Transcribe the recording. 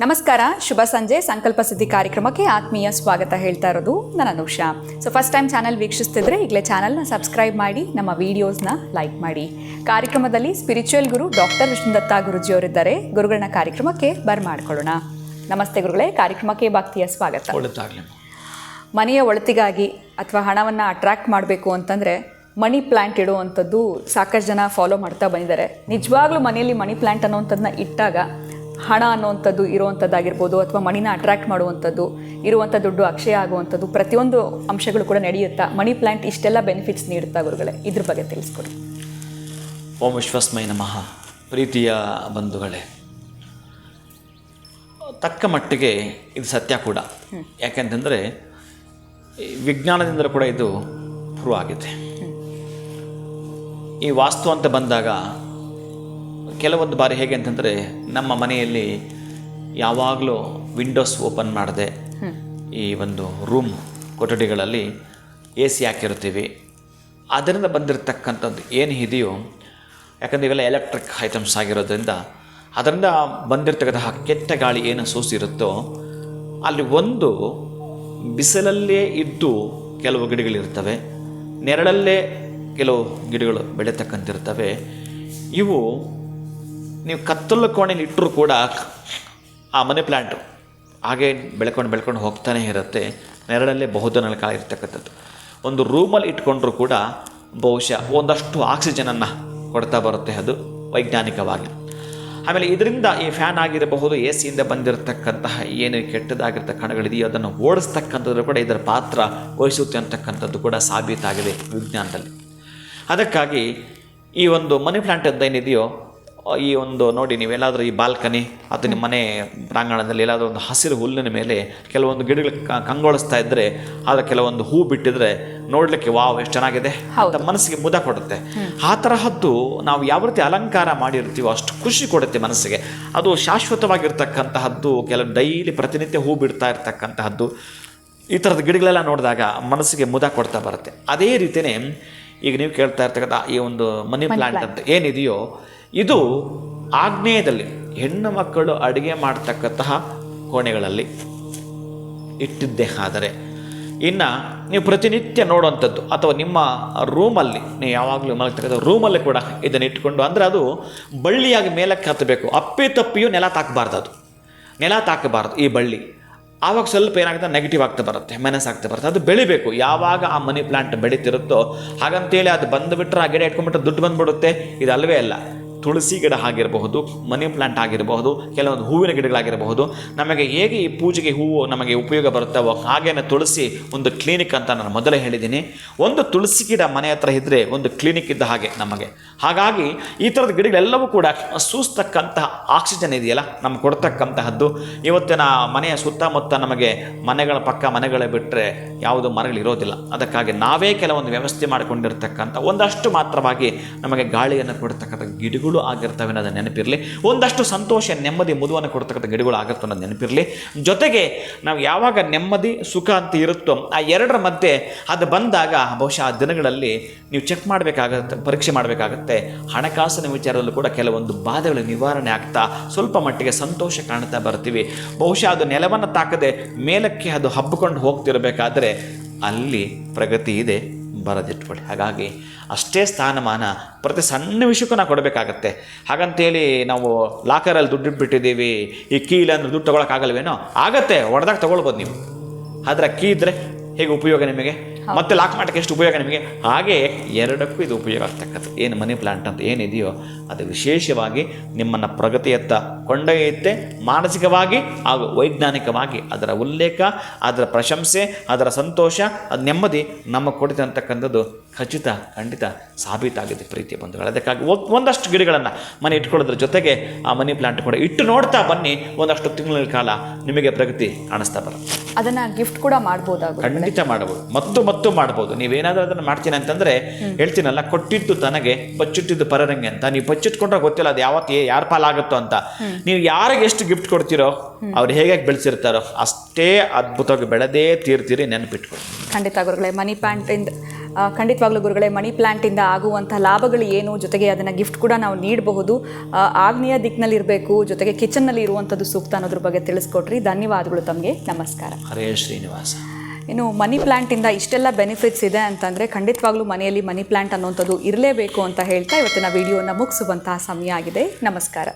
ನಮಸ್ಕಾರ, ಶುಭ ಸಂಜೆ. ಸಂಕಲ್ಪ ಸಿದ್ಧಿ ಕಾರ್ಯಕ್ರಮಕ್ಕೆ ಆತ್ಮೀಯ ಸ್ವಾಗತ ಹೇಳ್ತಾ ಇರೋದು ನಾನು ಅನುಷಾ. ಫಸ್ಟ್ ಟೈಮ್ ಚಾನಲ್ ವೀಕ್ಷಿಸ್ತಿದ್ರೆ ಈಗಲೇ ಚಾನಲ್ನ ಸಬ್ಸ್ಕ್ರೈಬ್ ಮಾಡಿ, ನಮ್ಮ ವಿಡಿಯೋಸ್ನ ಲೈಕ್ ಮಾಡಿ. ಕಾರ್ಯಕ್ರಮದಲ್ಲಿ ಸ್ಪಿರಿಚುವಲ್ ಗುರು ಡಾಕ್ಟರ್ ವಿಷ್ಣುದತ್ತ ಗುರುಜಿಯವರಿದ್ದಾರೆ. ಗುರುಗಳನ್ನ ಕಾರ್ಯಕ್ರಮಕ್ಕೆ ಬರ್ಮಾಡ್ಕೊಳ್ಳೋಣ. ನಮಸ್ತೆ ಗುರುಗಳೇ, ಕಾರ್ಯಕ್ರಮಕ್ಕೆ ಭಕ್ತಿಯ ಸ್ವಾಗತ. ಮನೆಯ ಒಳಿತಿಗಾಗಿ ಅಥವಾ ಹಣವನ್ನು ಅಟ್ರಾಕ್ಟ್ ಮಾಡಬೇಕು ಅಂತಂದರೆ ಮನಿ ಪ್ಲ್ಯಾಂಟ್ ಇಡುವಂಥದ್ದು ಸಾಕಷ್ಟು ಜನ ಫಾಲೋ ಮಾಡ್ತಾ ಬಂದಿದ್ದಾರೆ. ನಿಜವಾಗ್ಲೂ ಮನೆಯಲ್ಲಿ ಮನಿ ಪ್ಲ್ಯಾಂಟ್ ಅನ್ನೋವಂಥದ್ದನ್ನ ಇಟ್ಟಾಗ ಹಣ ಅನ್ನುವಂಥದ್ದು ಇರುವಂಥದ್ದಾಗಿರ್ಬೋದು, ಅಥವಾ ಮಣಿನ ಅಟ್ರಾಕ್ಟ್ ಮಾಡುವಂಥದ್ದು, ಇರುವಂಥ ದುಡ್ಡು ಅಕ್ಷಯ ಆಗುವಂಥದ್ದು, ಪ್ರತಿಯೊಂದು ಅಂಶಗಳು ಕೂಡ ನಡೆಯುತ್ತಾ ಮನಿ ಪ್ಲ್ಯಾಂಟ್ ಇಷ್ಟೆಲ್ಲ ಬೆನಿಫಿಟ್ಸ್ ನೀಡುತ್ತಾ ಗುರುಗಳೇ, ಇದ್ರ ಬಗ್ಗೆ ತಿಳಿಸ್ಕೊಡಿ. ಓಂ ವಿಶ್ವಸ್ಮೈ ನಮಃ. ಪ್ರೀತಿಯ ಬಂಧುಗಳೇ, ತಕ್ಕ ಮಟ್ಟಿಗೆ ಇದು ಸತ್ಯ ಕೂಡ. ಯಾಕೆಂತಂದರೆ ವಿಜ್ಞಾನದಿಂದಲೂ ಕೂಡ ಇದು ಪ್ರೂವ್ ಆಗಿದೆ. ಈ ವಾಸ್ತು ಅಂತ ಬಂದಾಗ ಕೆಲವೊಂದು ಬಾರಿ ಹೇಗೆ ಅಂತಂದರೆ, ನಮ್ಮ ಮನೆಯಲ್ಲಿ ಯಾವಾಗಲೂ ವಿಂಡೋಸ್ ಓಪನ್ ಮಾಡದೆ ಈ ಒಂದು ರೂಮ್ ಕೊಠಡಿಗಳಲ್ಲಿ AC ಹಾಕಿರ್ತೀವಿ. ಅದರಿಂದ ಬಂದಿರತಕ್ಕಂಥದ್ದು ಏನು ಇದೆಯೋ, ಯಾಕಂದರೆ ಇವೆಲ್ಲ ಎಲೆಕ್ಟ್ರಿಕ್ ಐಟಮ್ಸ್ ಆಗಿರೋದ್ರಿಂದ ಅದರಿಂದ ಬಂದಿರತಕ್ಕಂತಹ ಕೆಟ್ಟ ಗಾಳಿ ಏನು ಸೋಸಿರುತ್ತೋ, ಅಲ್ಲಿ ಒಂದು ಬಿಸಿಲಲ್ಲೇ ಇದ್ದು ಕೆಲವು ಗಿಡಗಳಿರ್ತವೆ, ನೆರಳಲ್ಲೇ ಕೆಲವು ಗಿಡಗಳು ಬೆಳೀತಕ್ಕಂತಿರ್ತವೆ. ಇವು ನೀವು ಕತ್ತಲು ಕೋಣೆಯಲ್ಲಿ ಇಟ್ಟರೂ ಕೂಡ ಆ ಮನಿ ಪ್ಲ್ಯಾಂಟು ಹಾಗೆ ಬೆಳ್ಕೊಂಡು ಹೋಗ್ತಾನೆ ಇರುತ್ತೆ. ನೆರಳಲ್ಲೇ ಬಹುದಿನಗಳ ಕಾಲ ಇರ್ತಕ್ಕಂಥದ್ದು. ಒಂದು ರೂಮಲ್ಲಿ ಇಟ್ಕೊಂಡ್ರೂ ಕೂಡ ಬಹುಶಃ ಒಂದಷ್ಟು ಆಕ್ಸಿಜನನ್ನು ಕೊಡ್ತಾ ಬರುತ್ತೆ ಅದು ವೈಜ್ಞಾನಿಕವಾಗಿ. ಆಮೇಲೆ ಇದರಿಂದ ಈ ಫ್ಯಾನ್ ಆಗಿರಬಹುದು, AC ಬಂದಿರತಕ್ಕಂತಹ ಏನು ಕೆಟ್ಟದಾಗಿರ್ತಕ್ಕ ಕಣಗಳಿದೆಯೋ ಅದನ್ನು ಓಡಿಸ್ತಕ್ಕಂಥದ್ದು ಕೂಡ ಇದರ ಪಾತ್ರ ವಹಿಸುತ್ತೆ ಅಂತಕ್ಕಂಥದ್ದು ಕೂಡ ಸಾಬೀತಾಗಿದೆ ವಿಜ್ಞಾನದಲ್ಲಿ. ಅದಕ್ಕಾಗಿ ಈ ಒಂದು ಮನಿ ಪ್ಲ್ಯಾಂಟ್ ಅಂತ ಏನಿದೆಯೋ, ಈ ಒಂದು ನೋಡಿ, ನೀವೆಲ್ಲಾದರೂ ಈ ಬಾಲ್ಕನಿ ಅಥವಾ ನಿಮ್ಮ ಮನೆ ಪ್ರಾಂಗಣದಲ್ಲಿ ಎಲ್ಲಾದರೂ ಒಂದು ಹಸಿರು ಹುಲ್ಲಿನ ಮೇಲೆ ಕೆಲವೊಂದು ಗಿಡಗಳು ಕಂಗೊಳಿಸ್ತಾ ಇದ್ದರೆ, ಆದರೆ ಕೆಲವೊಂದು ಹೂ ಬಿಟ್ಟಿದ್ರೆ ನೋಡಲಿಕ್ಕೆ ವಾವ್ ಎಷ್ಟು ಚೆನ್ನಾಗಿದೆ ಅಂತ ಮನಸ್ಸಿಗೆ ಮುದ ಕೊಡುತ್ತೆ. ಆ ತರಹದ್ದು ನಾವು ಯಾವ ರೀತಿ ಅಲಂಕಾರ ಮಾಡಿರ್ತೀವೋ ಅಷ್ಟು ಖುಷಿ ಕೊಡುತ್ತೆ ಮನಸ್ಸಿಗೆ. ಅದು ಶಾಶ್ವತವಾಗಿರ್ತಕ್ಕಂತಹದ್ದು, ಕೆಲವು ಡೈಲಿ ಪ್ರತಿನಿತ್ಯ ಹೂ ಬಿಡ್ತಾ ಇರ್ತಕ್ಕಂತಹದ್ದು. ಈ ಥರದ ಗಿಡಗಳೆಲ್ಲ ನೋಡಿದಾಗ ಮನಸ್ಸಿಗೆ ಮುದ ಕೊಡ್ತಾ ಬರುತ್ತೆ. ಅದೇ ರೀತಿಯೇ ಈಗ ನೀವು ಕೇಳ್ತಾ ಇರ್ತಕ್ಕಂಥ ಈ ಒಂದು ಮನಿ ಪ್ಲ್ಯಾಂಟ್ ಅಂತ ಏನಿದೆಯೋ, ಇದು ಆಗ್ನೇಯದಲ್ಲಿ ಹೆಣ್ಣು ಮಕ್ಕಳು ಅಡುಗೆ ಮಾಡ್ತಕ್ಕಂತಹ ಕೋಣೆಗಳಲ್ಲಿ ಇಟ್ಟಿದ್ದೇ ಆದರೆ, ಇನ್ನು ನೀವು ಪ್ರತಿನಿತ್ಯ ನೋಡುವಂಥದ್ದು ಅಥವಾ ನಿಮ್ಮ ರೂಮಲ್ಲಿ ನೀವು ಯಾವಾಗಲೂ ಮಲಗ್ತಕ್ಕಂಥ ರೂಮಲ್ಲಿ ಕೂಡ ಇದನ್ನು ಇಟ್ಕೊಂಡು, ಅಂದರೆ ಅದು ಬಳ್ಳಿಯಾಗಿ ಮೇಲಕ್ಕೆ ಹತ್ತಬೇಕು. ಅಪ್ಪಿ ತಪ್ಪಿಯೂ ನೆಲ ತಾಕಬಾರ್ದು ಈ ಬಳ್ಳಿ. ಆವಾಗ ಸ್ವಲ್ಪ ಏನಾಗುತ್ತೆ, ನೆಗೆಟಿವ್ ಆಗ್ತಾ ಬರುತ್ತೆ, ಮೈನಸ್ ಆಗ್ತಾ ಬರುತ್ತೆ. ಅದು ಬೆಳಿಬೇಕು. ಯಾವಾಗ ಆ ಮನಿ ಪ್ಲ್ಯಾಂಟ್ ಬೆಳೀತಿರುತ್ತೋ ಹಾಗಂತೇಳಿ ಅದು ಬಂದುಬಿಟ್ರೆ ಆ ಗಿಡ ಇಟ್ಕೊಂಡ್ಬಿಟ್ರೆ ದುಡ್ಡು ಬಂದುಬಿಡುತ್ತೆ, ಇದು ಅಲ್ಲವೇ ಅಲ್ಲ. ತುಳಸಿ ಗಿಡ ಆಗಿರಬಹುದು, ಮನಿ ಪ್ಲ್ಯಾಂಟ್ ಆಗಿರಬಹುದು, ಕೆಲವೊಂದು ಹೂವಿನ ಗಿಡಗಳಾಗಿರಬಹುದು. ನಮಗೆ ಹೇಗೆ ಈ ಪೂಜೆಗೆ ಹೂವು ನಮಗೆ ಉಪಯೋಗ ಬರುತ್ತವೋ ಹಾಗೇನೆ ತುಳಸಿ ಒಂದು ಕ್ಲಿನಿಕ್ ಅಂತ ನಾನು ಮೊದಲೇ ಹೇಳಿದ್ದೀನಿ. ಒಂದು ತುಳಸಿ ಗಿಡ ಮನೆ ಹತ್ರ ಇದ್ದರೆ ಒಂದು ಕ್ಲಿನಿಕ್ ಇದ್ದ ಹಾಗೆ ನಮಗೆ. ಹಾಗಾಗಿ ಈ ಥರದ ಗಿಡಗಳೆಲ್ಲವೂ ಕೂಡ ಸೂಸ್ತಕ್ಕಂತಹ ಆಕ್ಸಿಜನ್ ಇದೆಯಲ್ಲ ನಮ್ಗೆ ಕೊಡ್ತಕ್ಕಂತಹದ್ದು. ಇವತ್ತಿನ ಮನೆಯ ಸುತ್ತಮುತ್ತ ನಮಗೆ ಮನೆಗಳ ಪಕ್ಕ ಮನೆಗಳೇ ಬಿಟ್ಟರೆ ಯಾವುದು ಮರಗಳಿರೋದಿಲ್ಲ. ಅದಕ್ಕಾಗಿ ನಾವೇ ಕೆಲವೊಂದು ವ್ಯವಸ್ಥೆ ಮಾಡಿಕೊಂಡಿರ್ತಕ್ಕಂಥ ಒಂದಷ್ಟು ಮಾತ್ರವಾಗಿ ನಮಗೆ ಗಾಳಿಯನ್ನು ಕೊಡ್ತಕ್ಕಂಥ ಗಿಡಗಳು ಆಗಿರ್ತವೆ ಅನ್ನೋದು ನೆನಪಿರಲಿ. ಒಂದಷ್ಟು ಸಂತೋಷ, ನೆಮ್ಮದಿ, ಮುದುವನ್ನು ಕೊಡ್ತಕ್ಕಂಥ ಗಿಡಗಳು ಆಗಿರ್ತವೆ ಅನ್ನೋದು ನೆನಪಿರಲಿ. ಜೊತೆಗೆ ನಾವು ಯಾವಾಗ ನೆಮ್ಮದಿ ಸುಖ ಅಂತ ಇರುತ್ತೋ ಆ ಎರಡರ ಮಧ್ಯೆ ಅದು ಬಂದಾಗ ಬಹುಶಃ ಆ ದಿನಗಳಲ್ಲಿ ನೀವು ಚೆಕ್ ಮಾಡಬೇಕಾಗತ್ತೆ, ಪರೀಕ್ಷೆ ಮಾಡಬೇಕಾಗತ್ತೆ. ಹಣಕಾಸಿನ ವಿಚಾರದಲ್ಲೂ ಕೂಡ ಕೆಲವೊಂದು ಬಾಧೆಗಳು ನಿವಾರಣೆ ಆಗ್ತಾ ಸ್ವಲ್ಪ ಮಟ್ಟಿಗೆ ಸಂತೋಷ ಕಾಣ್ತಾ ಬರ್ತೀವಿ. ಬಹುಶಃ ಅದು ನೆಲವನ್ನು ತಾಕದೆ ಮೇಲಕ್ಕೆ ಅದು ಹಬ್ಬಿಕೊಂಡು ಹೋಗ್ತಿರಬೇಕಾದ್ರೆ ಅಲ್ಲಿ ಪ್ರಗತಿ ಇದೆ, ಬರದಿಟ್ಕೊಳ್ಳಿ. ಹಾಗಾಗಿ ಅಷ್ಟೇ ಸ್ಥಾನಮಾನ ಪ್ರತಿ ಸಣ್ಣ ವಿಷಯಕ್ಕೂ ನಾವು ಕೊಡಬೇಕಾಗತ್ತೆ. ಹಾಗಂತೇಳಿ ನಾವು ಲಾಕರಲ್ಲಿ ದುಡ್ಡು ಇಟ್ಬಿಟ್ಟಿದ್ದೀವಿ, ಈ ಕೀ ಇಲ್ಲ ಅಂದ್ರೆ ದುಡ್ಡು ತೊಗೊಳಕ್ಕಾಗಲ್ವೇನೋ? ಆಗತ್ತೆ, ಹೊಡೆದಾಗ ತೊಗೊಳ್ಬೋದು ನೀವು. ಆದರೆ ಕೀ ಇದ್ದರೆ ಹೇಗೆ ಉಪಯೋಗ ನಿಮಗೆ? ಮತ್ತೆ ಲಾಕ್ ಮಾಡೋಕ್ಕೆ ಎಷ್ಟು ಉಪಯೋಗ ನಿಮಗೆ? ಹಾಗೆ ಎರಡಕ್ಕೂ ಇದು ಉಪಯೋಗ ಆಗ್ತಕ್ಕಂಥ ಏನು ಮನಿ ಪ್ಲ್ಯಾಂಟ್ ಅಂತ ಏನಿದೆಯೋ ಅದು ವಿಶೇಷವಾಗಿ ನಿಮ್ಮನ್ನು ಪ್ರಗತಿಯತ್ತ ಕೊಂಡೊಯ್ಯುತ್ತೆ. ಮಾನಸಿಕವಾಗಿ ಹಾಗೂ ವೈಜ್ಞಾನಿಕವಾಗಿ ಅದರ ಉಲ್ಲೇಖ, ಅದರ ಪ್ರಶಂಸೆ, ಅದರ ಸಂತೋಷ, ಅದು ನೆಮ್ಮದಿ ನಮಗೆ ಕೊಡುತ್ತೆ ಅಂತಕ್ಕಂಥದ್ದು ಖಂಡಿತ ಸಾಬೀತಾಗಿದೆ ಪ್ರೀತಿಯ ಬಂಧುಗಳು. ಅದಕ್ಕಾಗಿ ಒಂದಷ್ಟು ಗಿಡಗಳನ್ನು ಮನೆ ಇಟ್ಕೊಳ್ಳೋದ್ರ ಜೊತೆಗೆ ಆ ಮನಿ ಪ್ಲ್ಯಾಂಟ್ ಕೂಡ ಇಟ್ಟು ನೋಡ್ತಾ ಬನ್ನಿ. ಒಂದಷ್ಟು ತಿಂಗಳ ಕಾಲ ನಿಮಗೆ ಪ್ರಗತಿ ಕಾಣಿಸ್ತಾ ಬರುತ್ತೆ. ಅದನ್ನು ಗಿಫ್ಟ್ ಕೂಡ ಮಾಡ್ಬೋದಾಗುತ್ತೆ. ಖಂಡಿತ ಮಾಡಬಹುದು, ಮತ್ತು ಮಾಡ್ಬೋದು. ನೀವೇನಾದರೂ ಅದನ್ನು ಮಾಡ್ತೀನಿ ಅಂತಂದರೆ ಹೇಳ್ತೀನಲ್ಲ, ಕೊಟ್ಟಿದ್ದು ತನಗೆ ಬಚ್ಚಿಟ್ಟಿದ್ದು ಪರರಂಗೆ ಅಂತ. ನೀವು ಬಚ್ಚಿಟ್ಕೊಂಡ್ರೆ ಗೊತ್ತಿಲ್ಲ ಅದು ಯಾವತ್ತು ಯಾರ ಪಾಲಾಗುತ್ತೋ ಅಂತ. ನೀವು ಯಾರಿಗೆ ಎಷ್ಟು ಗಿಫ್ಟ್ ಕೊಡ್ತೀರೋ ಅವ್ರು ಹೇಗೆ ಬೆಳೆಸಿರ್ತಾರೋ ಅಷ್ಟೇ ಅದ್ಭುತವಾಗಿ ಬೆಳೆದೇ ತೀರ್ತೀರಿ, ನೆನಪಿಟ್ಕೊಳ್ಳಿ. ಖಂಡಿತ ಗುರುಗಳೇ, ಮನಿ ಪ್ಲ್ಯಾಂಟಿಂದ ಖಂಡಿತವಾಗ್ಲೂ ಗುರುಗಳೇ, ಮನಿ ಪ್ಲ್ಯಾಂಟಿಂದ ಆಗುವಂಥ ಲಾಭಗಳು ಏನು, ಜೊತೆಗೆ ಅದನ್ನು ಗಿಫ್ಟ್ ಕೂಡ ನಾವು ನೀಡಬಹುದು, ಆಗ್ನೇಯ ದಿಕ್ಕಿನಲ್ಲಿರಬೇಕು, ಜೊತೆಗೆ ಕಿಚನ್ನಲ್ಲಿ ಇರುವಂಥದ್ದು ಸೂಕ್ತ ಅನ್ನೋದ್ರ ಬಗ್ಗೆ ತಿಳಿಸ್ಕೊಟ್ರಿ. ಧನ್ಯವಾದಗಳು ತಮಗೆ. ನಮಸ್ಕಾರ. ಹರೇ ಶ್ರೀನಿವಾಸ. ಇನ್ನು ಮನಿ ಪ್ಲ್ಯಾಂಟಿಂದ ಇಷ್ಟೆಲ್ಲ ಬೆನಿಫಿಟ್ಸ್ ಇದೆ ಅಂತಂದರೆ ಖಂಡಿತವಾಗ್ಲೂ ಮನೆಯಲ್ಲಿ ಮನಿ ಪ್ಲ್ಯಾಂಟ್ ಅನ್ನುವಂಥದ್ದು ಇರಲೇಬೇಕು ಅಂತ ಹೇಳ್ತಾ ಇವತ್ತಿನ ವಿಡಿಯೋನ ಮುಗಿಸುವಂತಹ ಸಮಯ ಆಗಿದೆ. ನಮಸ್ಕಾರ.